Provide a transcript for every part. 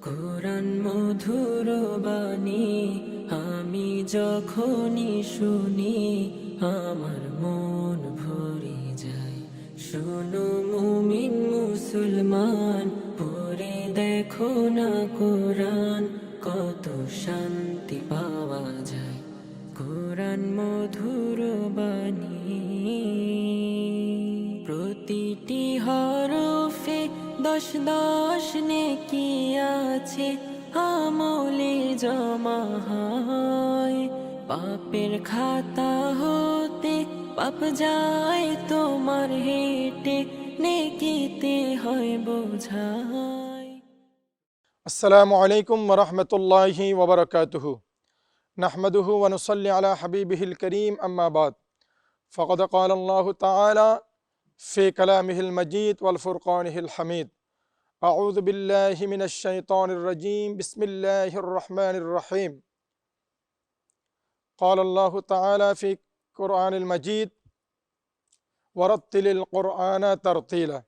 কোরআন মধুর বাণী আমি যখনই শুনি আমার মন ভরে যায়। শোনো মুমিন মুসলমান, পড়ে দেখো না কোরআন, কত শান্তি পাওয়া যায়। কোরআন মধুর বাণী, প্রতিটি হরফে 10 নেকি আছে, আমলে জমা হয়। পাপের খাতা হতে পাপ যায় তোমার হেঁটে, নেকিতে হয় বোঝায়। আসসালামু আলাইকুম ওয়া রাহমাতুল্লাহি ওয়া বারাকাতুহু। নাহমাদুহু ওয়া নুসাল্লি আলা হাবিবিহিল কারীম, আম্মা বাদ। ফাকাদ ক্বালা আল্লাহু তাআলা ফি কালামিহিল মাজিদ ওয়াল ফুরকানিহিল হামিদ। আউযু বিল্লাহি মিনাশ শাইতানির রাজীম। বিসমিল্লাহির রহমানির রহিম। ক্বালা আল্লাহু তাআলা ফি কুরআনিল মাজিদ ওয়ারাত্তিলিল কুরআনা তারতিলা।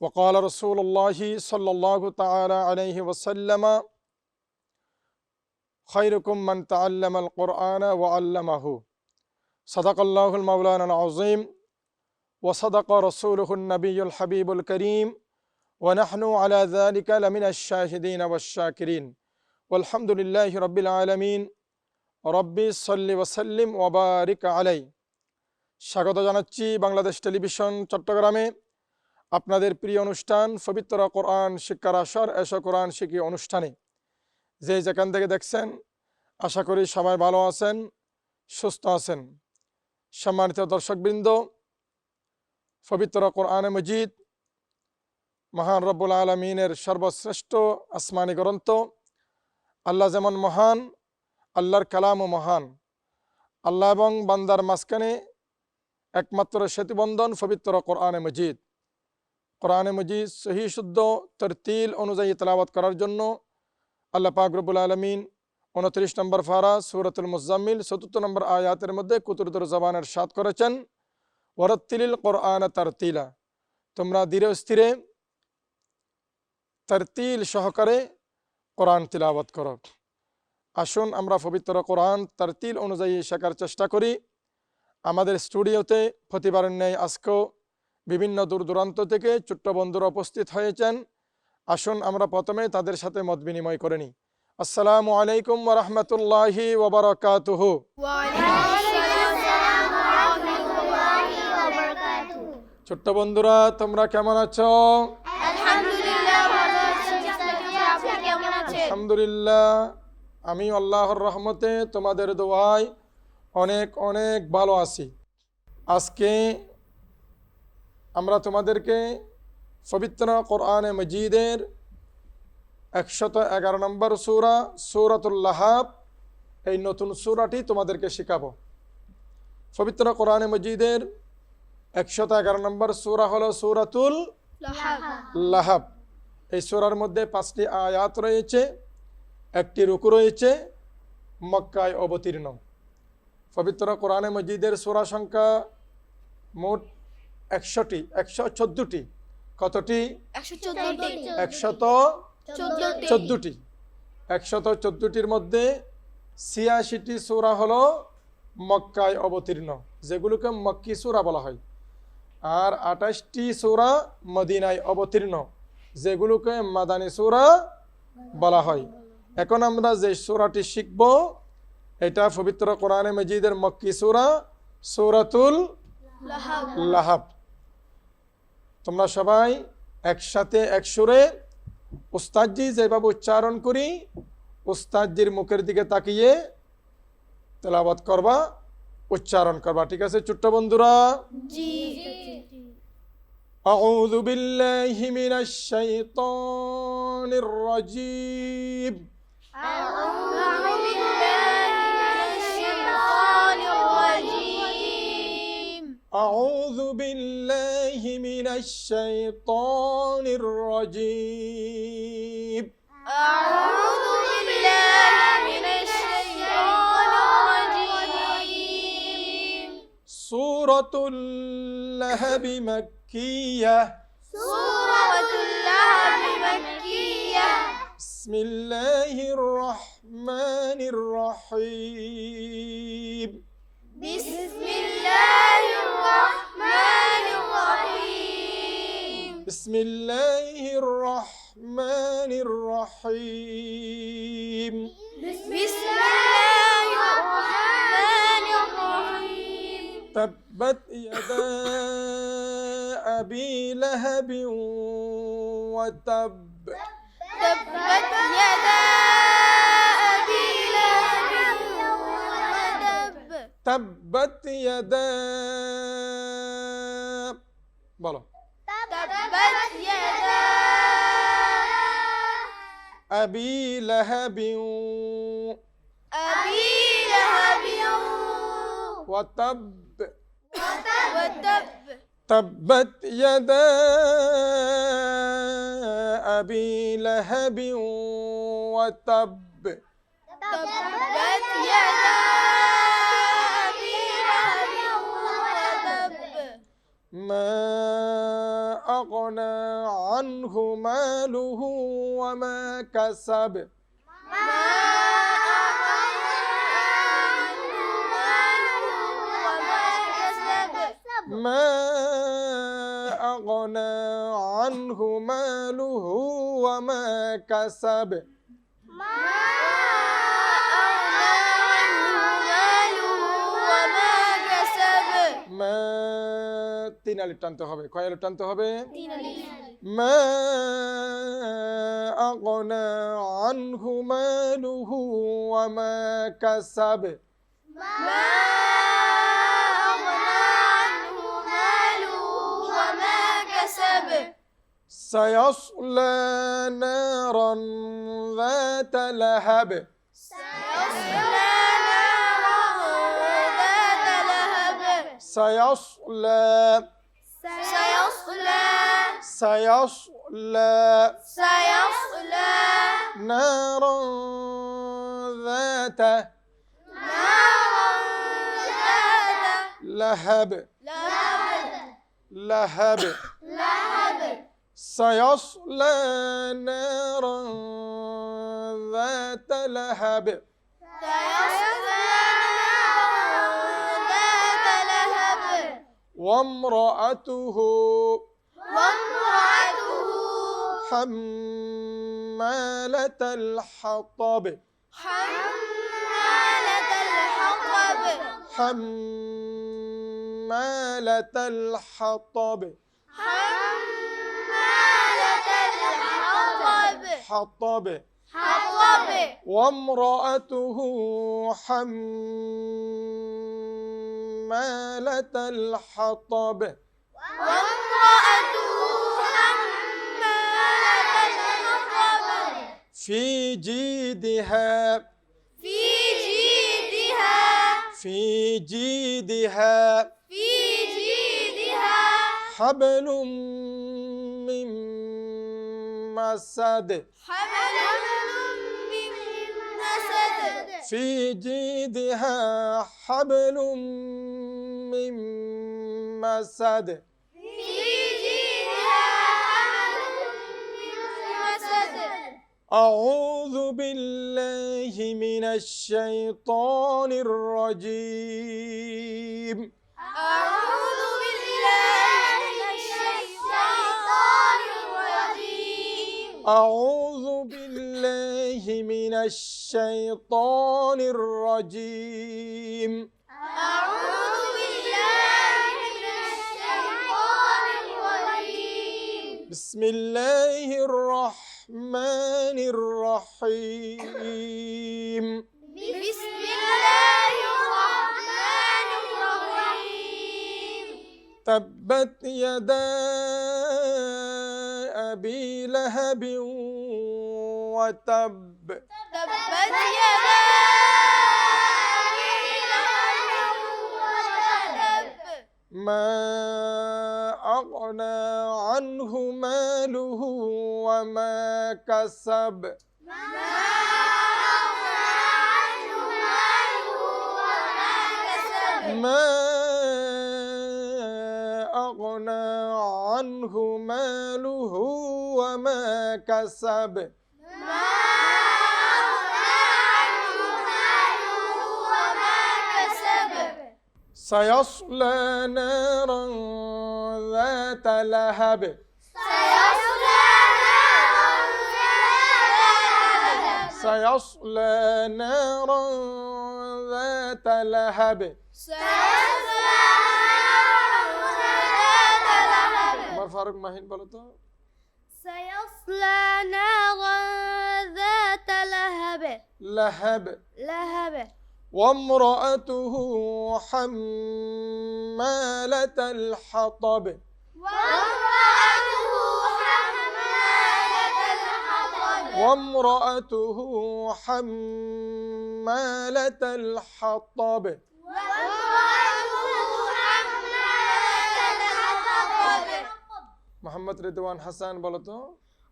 وقال رسول الله صلى الله تعالى عليه وسلم خيركم من تعلم القرآن وعلمه صدق الله المولانا العظيم وصدق رسوله النبي الحبيب الكريم ونحن على ذلك لمن الشاهدين والشاكرين والحمد لله رب العالمين ربي صل وسلم وبارك عليه। স্বাগত জানাচ্ছি বাংলাদেশ টেলিভিশন চট্টগ্রামে আপনাদের প্রিয় অনুষ্ঠান পবিত্র কোরআন শিক্ষার আসর এসো কোরআন শিখি অনুষ্ঠানে। যে যেখান থেকে দেখছেন আশা করি সবাই ভালো আছেন, সুস্থ আছেন। সম্মানিত দর্শকবৃন্দ, পবিত্র কোরআনে মজিদ মহান রব্বুল আলমিনের সর্বশ্রেষ্ঠ আসমানি গ্রন্থ। আল্লাহ যেমন মহান, আল্লাহর কালামও মহান। আল্লাহ এবং বান্দার মাঝখানে একমাত্র সেতুবন্ধন পবিত্র কোরআনে মজিদ। কোরআনে মজিদ সহি শুদ্ধ তরতিল অনুযায়ী তেলাওয়াত করার জন্য আল্লাহ পাক রব্বুল আলামিন 29 নম্বর পারা সূরাতুল মুজাম্মিল 74 নম্বর আয়াতের মধ্যে কুতুরতুর জবানের ইরশাদ করেছেন, ওয়ারাত্তিলিল কোরআন তারতিলা, তোমরা ধীরে স্থিরে তারতিল সহকারে কোরআন তিলাওয়াত করো। আসুন আমরা পবিত্র কোরআন তারতিল অনুযায়ী শেখার চেষ্টা করি। আমাদের স্টুডিওতে প্রতিবারের ন্যায় আজকেও বিভিন্ন দূর দূরান্ত থেকে ছোট্ট বন্ধুরা উপস্থিত হয়েছেন। আসুন আমরা প্রথমে তাদের সাথে মত বিনিময় করে নিই। আসসালামু আলাইকুম ওয়া রাহমাতুল্লাহি ওয়া বারাকাতুহু। ছোট্ট বন্ধুরা, তোমরা কেমন আছো? আলহামদুলিল্লাহ, আমি আল্লাহর রহমতে তোমাদের দোয়ায় অনেক অনেক ভালো আছি। আজকে আমরা তোমাদেরকে পবিত্র কোরআনে মজিদের 111 নম্বর সূরা সূরাতুল লাহাব, এই নতুন সূরাটি তোমাদেরকে শেখাবো। পবিত্র কোরআনে মজিদের 111 নম্বর সূরা হলো সূরাতুল লাহাব। এই সূরার মধ্যে 5টি আয়াত রয়েছে, একটি রুকু রয়েছে, মক্কায় অবতীর্ণ। পবিত্র কোরআনে মজিদের সূরা সংখ্যা মোট 114টি। কতটি? 114টি। 114টির মধ্যে 86টি সূরা হলো মক্কায় অবতীর্ণ, যেগুলোকে মক্কি সূরা বলা হয়। আর 28টি সূরা মদিনায় অবতীর্ণ, যেগুলোকে মাদানী সূরা বলা হয়। এখন আমরা যে সূরাটি শিখব, এটা পবিত্র কোরআনে মজিদের মক্কি সূরা সূরাতুল লাহাব। তোমরা সবাই একসাথে এক সুরে উস্তাদজি যেভাবে উচ্চারণ করি, উস্তাদজির মুখের দিকে তাকিয়ে তেলাওয়াত করবা, উচ্চারণ করবা। ঠিক আছে ছোট্ট বন্ধুরা? জি। আউযু বিল্লাহি মিনাশ শাইতানির রাজীম। أعوذ بالله من الشيطان الرجيم. أعوذ بالله من الشيطان الرجيم. سورة اللهب مكية. سورة اللهب مكية. بسم الله الرحمن الرحيم بسم الله الرحمن الرحيم بسم الله الرحمن الرحيم بسم الله الرحمن الرحيم تبت يدا أبي لهب وتب تبت يدا أبي لهب وتب تبت يدا বলো تبت يدا أبي لهب أبي لهب وتب وتب تبت يدا أبي لهب وتب تبت يدا أبي لهب وتب ما أغنى عنه ماله وما كسب ما أغنى عنه ماله وما كسب ما أغنى عنه ماله وما كسب ما أغنى عنه ماله وما كسب ما তিন আলিফ টানতে হবে কয় আলিফ টানতে হবে तीन अलिफ ما أغنى عنه ماله وما كسب ما أغنى عنه ماله وما كسب سيصلى نارا ذات لهب سيصلى نارا ذات لهب سيصلى سيصلى سيصلى سيصلى نارا ذات نارا ذات لهب لهب لهب لهب سيصلى نارا ذات لهب سيصلى نارا ذات لهب وامرأته وامرأته حمالة الحطب حمالة الحطب حمالة الحطب حمالة الحطب حطب حطب وامرأته حمالة الحطب وامرأته حمالة الحطب في جيدها في جيدها في جيدها في جيدها حبل من مسد حبل من مسد في جيدها حبل من مسد في جيدها حبل من مسد أعوذ بالله من الشيطان الرجيم أعوذ بالله من الشيطان الرجيم أعوذ بالله من الشيطان الرجيم أعوذ بالله من الشيطان الرجيم بسم الله الرحمن الرحيم بسم الله الرحمن الرحيم تبت يدا أبي لهب وتب تبت يدا أبي لهب وتب ما أغنى عنه ماله وما كسب ما أغنى عنه ماله وما كسب ما أغنى عنه ماله وما كسب ما سيصلى نارا ذات لهب سيصلى نارا ذات لهب سيصلى نارا ذات لهب سيصلى نارا ذات لهب عمر فاروق মাহিন বলো তো سيصلى نارا ذات لهب لهب لهب وامرأته حمالة الحطب وامرأته وامرأته حمالة الحطب حمالة الحطب وامرأته حمالة الحطب محمد رضوان حسن বলো তো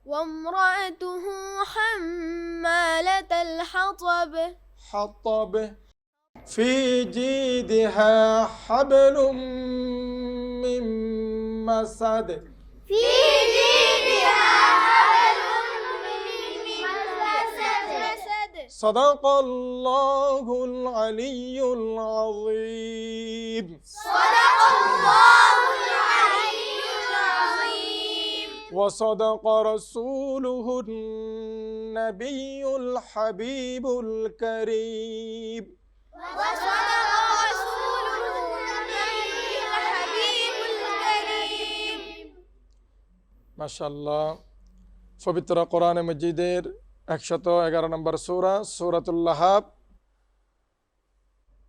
وامرأته حمالة الحطب حطب في جيدها حبل من مسد في جيدها حبل من مسد صدق الله العلي العظيم صدق الله العلي العظيم وصدق رسوله النبي الحبيب الكريم وصدق رسوله النبي الحبيب الكريم মাশাআল্লাহ পবিত্র কোরআনে মজিদের 111 নম্বর সূরা সূরাতুল লাহাব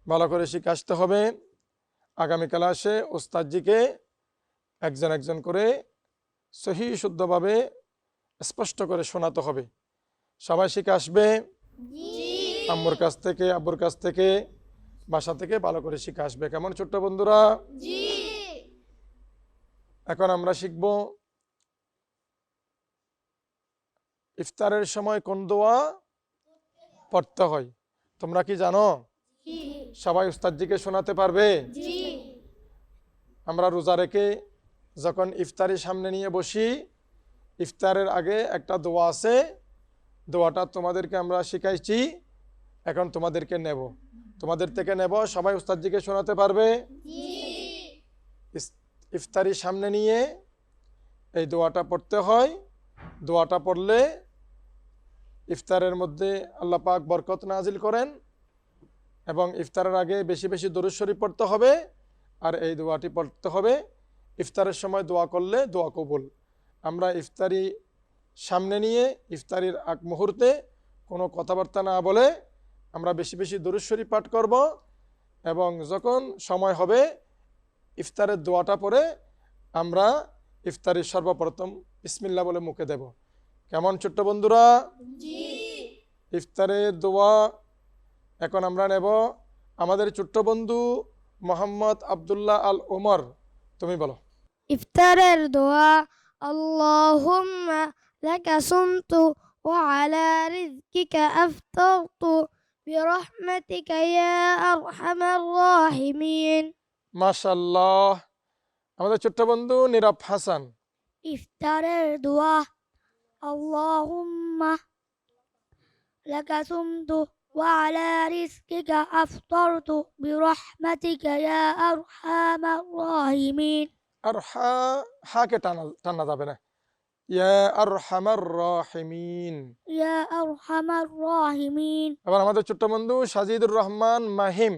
ভালো করে শিখে আসতে হবে আগামী ক্লাসে ওস্তাদজিকে একজন একজন করে সহি শুদ্ধভাবে স্পষ্ট করে শোনাতে হবে সবাই শিখে আসবে আম্মুর কাছ থেকে আব্বুর কাছ থেকে বাসা থেকে ভালো করে শিখে আসবে কেমন ছোট্ট বন্ধুরা জি এখন আমরা শিখব ইফতারের সময় কোন দোয়া পড়তে হয় তোমরা কি জানো সবাই উস্তাদজিকে শোনাতে পারবে জি আমরা রোজা রেখে যখন ইফতারি সামনে নিয়ে বসি ইফতারের আগে একটা দোয়া আছে দোয়াটা তোমাদেরকে আমরা শিখাইছি এখন তোমাদেরকে নেব তোমাদের থেকে নেব সবাই উস্তাদজিকে শোনাতে পারবে ইফতারি সামনে নিয়ে এই দোয়াটা পড়তে হয় দোয়াটা পড়লে ইফতারের মধ্যে আল্লাহ পাক বরকত নাজিল করেন এবং ইফতারের আগে বেশি বেশি দরুদ শরীফ পড়তে হবে আর এই দোয়াটি পড়তে হবে ইফতারের সময় দোয়া করলে দোয়া কবুল আমরা ইফতারি সামনে নিয়ে ইফতারির আগ মুহূর্তে কোনো কথাবার্তা না বলে আমরা বেশি বেশি দরুদ শরীফ পাঠ করব এবং যখন সময় হবে ইফতারের দোয়াটা পড়ে আমরা ইফতারির সর্বপ্রথম বিসমিল্লাহ বলে মুখে দেব কেমন ছোট্ট বন্ধুরা ইফতারের দোয়া এখন আমরা নেব আমাদের ছোট্ট বন্ধু মোহাম্মদ আব্দুল্লাহ আল ওমর তুমি বলো ইফতারের দোয়া আল্লাহুম্মা লাকা সুমতু ওয়া আলা রিজকিকা আফতারতু বিরহমাতিকা ইয়া আরহামার রাহিমিন মাশাআল্লাহ আমাদের ছোট্ট বন্ধু নীরব হাসান ইফতারের দোয়া আল্লাহুম্মা লাকা সুমতু ওয়া আলা রিজকিকা আফতারতু বিরহমাতিকা ইয়া আরহামার রাহিমিন আর হাকে টানা যাবে না ইয়া আরহামার রাহিমিন ইয়া আরহামার রাহিমিন এবার আমাদের ছোট্ট বন্ধু সাজিদুর রহমান মাহিম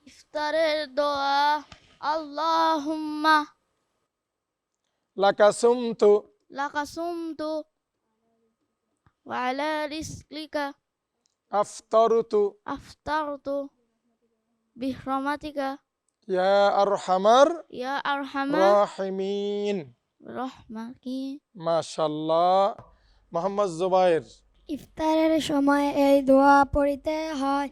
ইফতারের দোয়া আল্লাহুম্মা লাকা সুমতু লাকা সুমতু ওয়া আলা রিজকিকা আফতারতু আফতারতু বিরহমাতিকা ইয়া আরহামার ইয়া আরহামার রাহিমিন রহমাকি মাশাআল্লাহ মোহাম্মদ জুবাইর ইফতারের সময় এই দোয়া পড়িতে হয়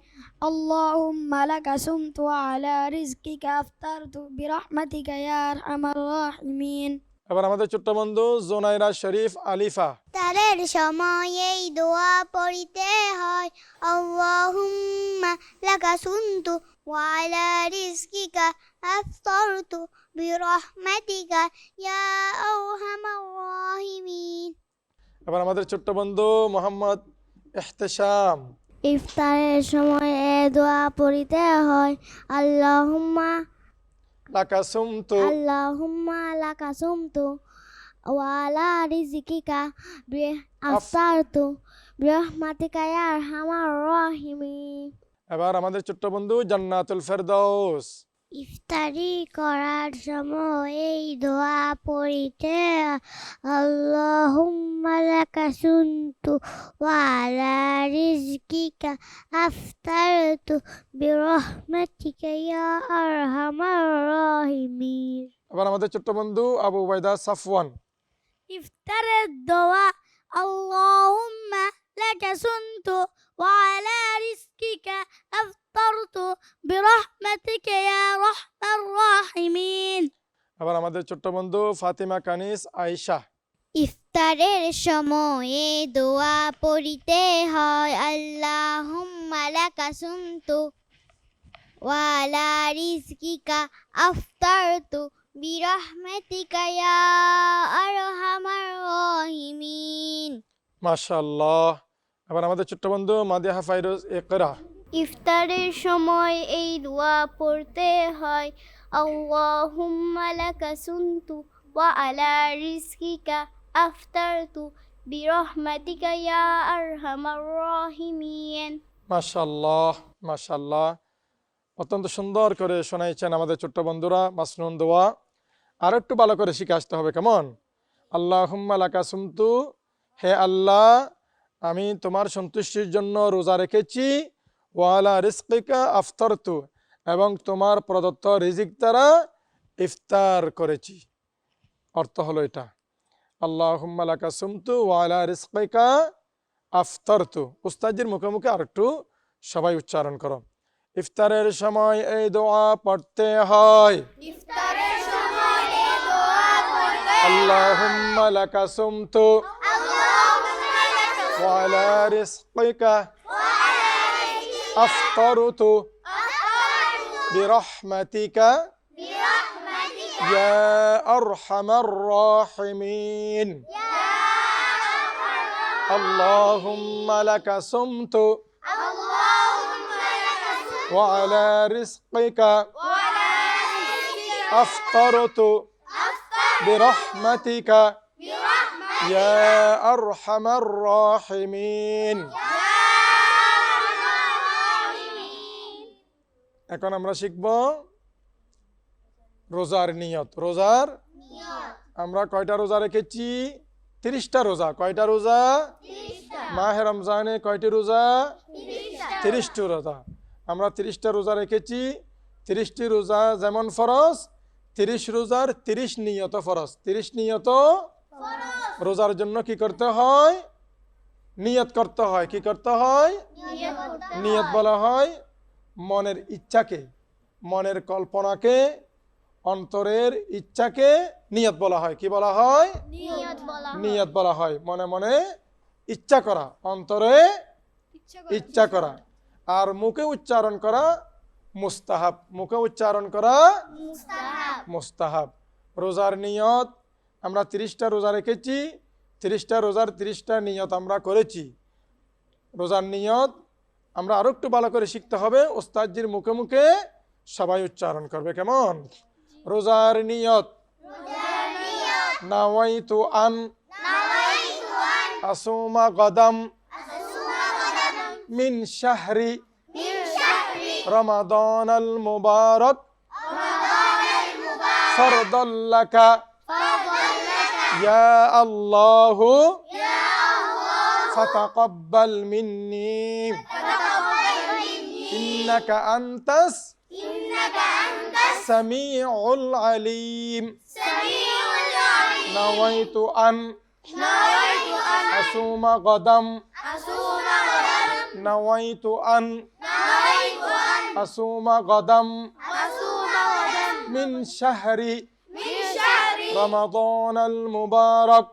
আল্লাহুম্মা লাকা সুমতু ওয়া আলা রিজকিকা আফতারতু বিরহমাতিকা ইয়া আরহামার রাহিমিন এবার আমাদের ছোট্ট বন্ধু জোনাইরা শরীফ আলিফা ইফতারের সময় এই দোয়া পড়িতে হয় আল্লাহুম্মা লাকা সুমতু ওয়া আলা রিজকিকা আফতারতু বিরহমাতিকা ইয়া আরহামার রাহিমিন এবার আমাদের ছোট্ট বন্ধু মোহাম্মদ ইহতেশাম ইফতারের সময় এই দোয়া পড়িতে হয় আল্লাহুম্মা লাকা সুমতু আল্লাহুম্মা লাকা সুমতু ওয়া আলা রিজকিকা আফতারতু বিরহমাতিকা ইয়া আরহামার রাহিমিন। এবার আমাদের ছোট্ট বন্ধু জান্নাতুল ফেরদৌস। ইফতারি করার সময় এই দোয়া পড়িতে আল্লাহুম্মা লাকা সুমতু ওয়া আলা রিজকিকা আফতারতু বিরহমাতিকা ইয়া আরহামার রাহিমিন। এবার আমাদের ছোট্ট বন্ধু আবু উবাইদা সাফওয়ান। ইফতারের দোয়া আল্লাহুম্মা লাকা সুমতু ওয়া আলা রিজকিকা আফতারতু বিরহমাতিকা ইয়া আরহামার রাহিমিন। আবার আমাদের ছোট্ট বন্ধু ফাতিমা কানিস আয়েশা। ইফতারের সময়ে দোয়া পড়িতে হয় আল্লাহুম্মা লাকা সুমতু ওয়া আলা রিজকিকা আফতারতু বিরহমাতিকা ইয়া আরহামার রাহিমিন। মাশাআল্লাহ। এবার আমাদের ছোট্ট বন্ধু মাদিহা ফাইরুজ ইকরা। ইফতারের সময় এই দোয়া পড়তে হয় আল্লাহুম্মা লাকা সুমতু ওয়া আলা রিজকিকা আফতারতু বিরহমাতিকা ইয়া আরহামার রাহিমিন। মাশাআল্লাহ মাশাআল্লাহ, অত্যন্ত সুন্দর করে শোনাইছেন আমাদের ছোট্ট বন্ধুরা মাসনুন দোয়া। আর একটু ভালো করে শিখে আসতে হবে, কেমন? আল্লাহুম্মা লাকা সুমতু, হে আল্লাহ আমি তোমার সন্তুষ্টির জন্য রোজা রেখেছি, ওয়া আলা রিজকিকা আফতারতু, এবং তোমার প্রদত্ত রিজিক দ্বারা ইফতার করেছি। অর্থ হলো এটা, আল্লাহুম্মা লাকা সুমতু ওয়া আলা রিজকিকা আফতারতু। উস্তাদের মুখে মুখে আর একটু সবাই উচ্চারণ করো। ইফতারের সময় এই দোয়া পড়তে হয়। আল্লাহুম্মা লাকা সুমতু ওয়া আলা রিজকিকা আফতারতু বিরহমাতিকা ইয়া আরহামার রাহিমিন। আল্লাহুম্মা লাকা সুমতু ওয়া আলা রিজকিকা আফতারতু বিরহমাতিকা ইয়া আরহামার রাহিমিন। এখন আমরা শিখব রোজার নিয়ত। রোজার আমরা কয়টা রোজা রেখেছি? 30টা রোজা। কয়টা রোজা? মাহে রমজানে কয়টি রোজা? 30টি রোজা। আমরা 30টা রোজা রেখেছি। 30টি রোজা যেমন ফরজ, 30 রোজার 30 নিয়ত ফরজ। 30 নিয়ত রোজার জন্য কি করতে হয়? নিয়ত করতে হয়। কি করতে হয়? নিয়ত বলা হয় মনের ইচ্ছাকে, মনের কল্পনাকে, অন্তরের ইচ্ছাকে নিয়ত বলা হয়। কি বলা হয়? নিয়ত বলা হয়। মনে মনে ইচ্ছা করা, অন্তরে ইচ্ছা করা। আর মুখে উচ্চারণ করা মুস্তাহাব। মুখে উচ্চারণ করা মুস্তাহাব। রোজার নিয়ত আমরা 30টা রোজা রেখেছি। 30টা রোজার 30টা নিয়ত আমরা করেছি। রোজার নিয়ত আমরা আরো একটু ভালো করে শিখতে হবে। ওস্তাদজির মুখে মুখে সবাই উচ্চারণ করবে, কেমন? রোজার নিয়ত নাওয়াইতু আন আসুমা গদাম মিন শাহরি রমাদান আল মুবারক ফরদাল লাকা ইয়া আল্লাহু ফাতাকাব্বাল মিন্নি ইন্নাকা আনতাস সামিউল আলিম। নাওয়াইতু আন আসুমা গদাম নাওয়াইতু আন আসুমা গদাম মিন শাহরি রমাদান আল মুবারক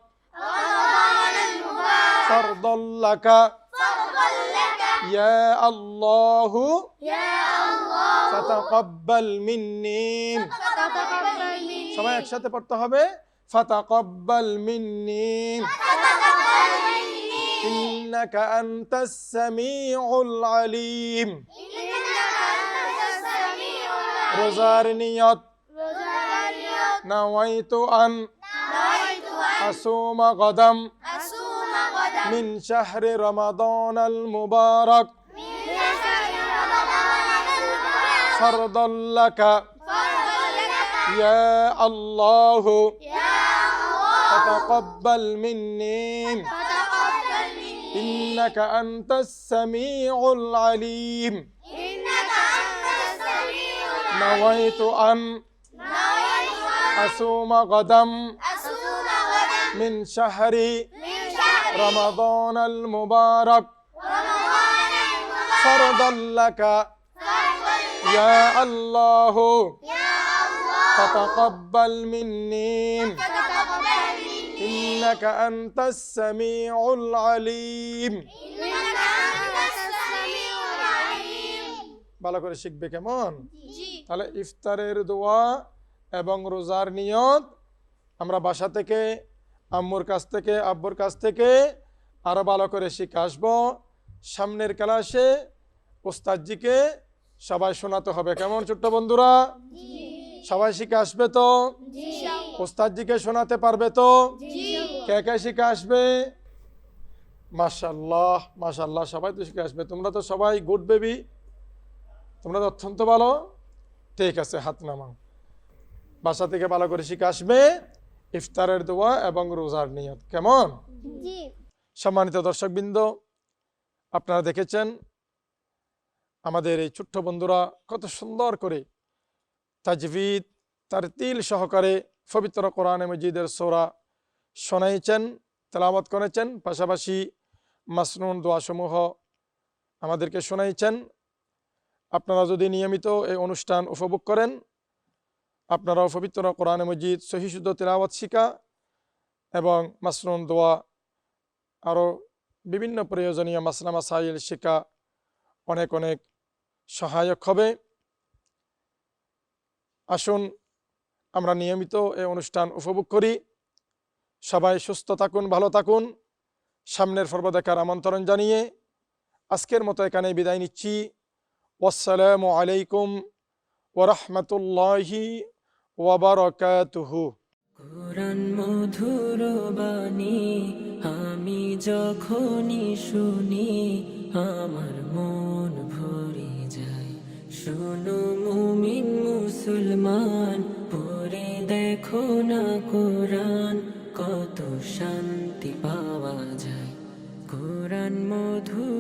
ফরদাল লাকা ইয়া আল্লাহু ফাতাকাব্বাল মিন্নি। সবাই একসাথে পড়তে হবে, ফাতাকাব্বাল মিন্নি ইন্নাকা আনতাস সামিউল আলিম। রোজার নিয়ত নাওয়াইতু আন আসুমা গদাম মিন শাহরি রমাদানাল মুবারক ফারদাল লাকা ইয়া আল্লাহ ফাতাকাব্বাল মিন্নি ইন্নাকা আনতাস সামিউল আলিম নাওয়াইতু আন আসুমা গদাম মিন শাহরি রমাদানাল মুবারক ফারদাল লাকা ইয়া আল্লাহ ফাতাকাব্বাল মিন্নি ইন্নাকা আনতাস সামিউল আলিম। ভালো করে শিখবে কেমন? তাহলে ইফতারের দোয়া এবং রোজার নিয়ত আমরা বাসা থেকে, আম্মুর কাছ থেকে, আব্বুর কাছ থেকে আরো ভালো করে শিখে আসবো। সামনের ক্লাসে ওস্তাদজিকে সবাই শোনাতে হবে। কেমন ছোট্ট বন্ধুরা? সবাই শিখে আসবে তো? ওস্তাদজিকে শোনাতে পারবে তো? কে কে শিখে আসবে? মাশাআল্লাহ মাশাআল্লাহ, সবাই তো শিখে আসবে। তোমরা তো সবাই গুড বেবি, তোমরা তো অত্যন্ত ভালো। ঠিক আছে, হাত নামাও। বাসা থেকে ভালো করে শিখে আসবে ইফতারের দোয়া এবং রোজার নিয়ত। কেমন? সম্মানিত দর্শকবৃন্দ, আপনারা দেখেছেন আমাদের এই ছোট্ট বন্ধুরা কত সুন্দর করে তাজভিদ তারতিল সহকারে পবিত্র কোরআনে মজিদের সূরা শোনাইছেন, তেলাওয়াত করেছেন, পাশাপাশি মাসনুন দোয়াসমূহ আমাদেরকে শোনাইছেন। আপনারা যদি নিয়মিত এই অনুষ্ঠান উপভোগ করেন, আপনারাও পবিত্র কোরআনে মজিদ সহিহ শুদ্ধ তেলাওয়াত শিখা এবং মাসনুন দোয়া আরও বিভিন্ন প্রয়োজনীয় মাসলা মাসাইল শিখা অনেক অনেক সহায়ক হবে। আসুন আমরা নিয়মিত এই অনুষ্ঠান উপভোগ করি। সবাই সুস্থ থাকুন, ভালো থাকুন। সামনের পর্ব দেখার আমন্ত্রণ জানিয়ে আজকের মতো এখানে বিদায় নিচ্ছি। আসসালামু আলাইকুম ওয়া রাহমাতুল্লাহি ওয়া বারাকাতুহু। কোরআন মধুর বাণী আমি যখনই শুনি আমার মন ভরে যায়। শোনো মুমিন মুসলমান, পড়ে দেখো না কোরআন, কত শান্তি পাওয়া যায়। কোরআন মধুর